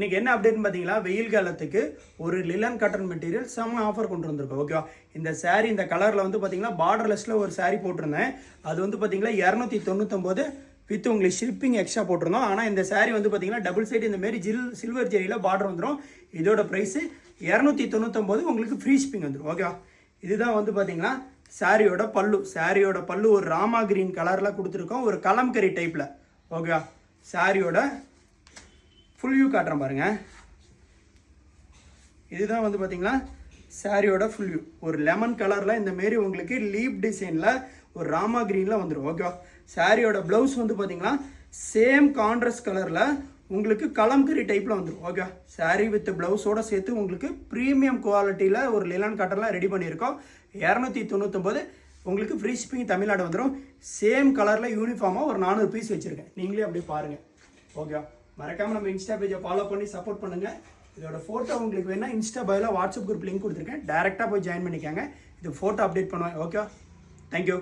இன்னைக்கு என்ன அப்டேட்னு பார்த்தீங்களா, வெயில் காலத்துக்கு ஒரு லிலன் காட்டன் மெட்டீரியல் செம்ம ஆஃபர் கொண்டு வந்திருக்கோம். ஓகேவா, இந்த saree இந்த கலரில் வந்து பார்த்தீங்கன்னா பார்டர்லெஸில் ஒரு saree போட்டிருந்தேன். அது வந்து பார்த்தீங்கன்னா 299 வித் உங்களுக்கு ஷிப்பிங் எக்ஸ்ட்ரா போட்டிருந்தோம். ஆனால் இந்த saree வந்து பார்த்தீங்கன்னா டபுள் சைடு இந்த மாரி சில்வர் ஜெரியில் பார்டர் வந்துடும். இதோட ப்ரைஸு 299, உங்களுக்கு ஃப்ரீ ஷிப்பிங் வந்துடும். ஓகேவா, இதுதான் வந்து பார்த்தீங்கன்னா சாரியோட பல்லு ஒரு ராமா கிரீன் கலரில் கொடுத்துருக்கோம், ஒரு கலம்கரி டைப்பில். ஓகேவா, சாரியோட ஃபுல் வியூ காட்டுறேன் பாருங்க. இதுதான் வந்து பார்த்தீங்கன்னா சாரியோட ஃபுல் வியூ. ஒரு லெமன் கலரில் இந்த மாரி உங்களுக்கு லீப் டிசைனில் ஒரு ராமா கிரீனில் வந்துடும். ஓகேவா, சாரியோட ப்ளவுஸ் வந்து பார்த்தீங்கன்னா சேம் கான்ட்ராஸ்ட் கலரில் உங்களுக்கு கலம்கரி டைப்பில் வந்துடும். ஓகே, சாரீ வித் ப்ளவுஸோடு சேர்த்து உங்களுக்கு ப்ரீமியம் குவாலிட்டியில் ஒரு லிலன் காட்டன்லாம் ரெடி பண்ணியிருக்கோம். 299, உங்களுக்கு ஃப்ரீ ஷிப்பிங் தமிழ்நாடு வந்துடும். சேம் கலரில் யூனிஃபார்மாக ஒரு 400 பீஸ் வச்சுருக்கேன். நீங்களே அப்படியே பாருங்கள். ஓகே, மறக்காமல் நம்ம இன்ஸ்டா பேஜை ஃபாலோ பண்ணி சப்போர்ட் பண்ணுங்கள். இதோட ஃபோட்டோ உங்களுக்கு வேணால் இன்ஸ்டா பயோவில் வாட்ஸ்அப் குரூப் லிங்க் கொடுத்துருக்கேன், டேரெக்டாக போய் ஜாயின் பண்ணிக்கோங்க. இது ஃபோட்டோ அப்டேட் பண்ணுவேன். Okay, thank you.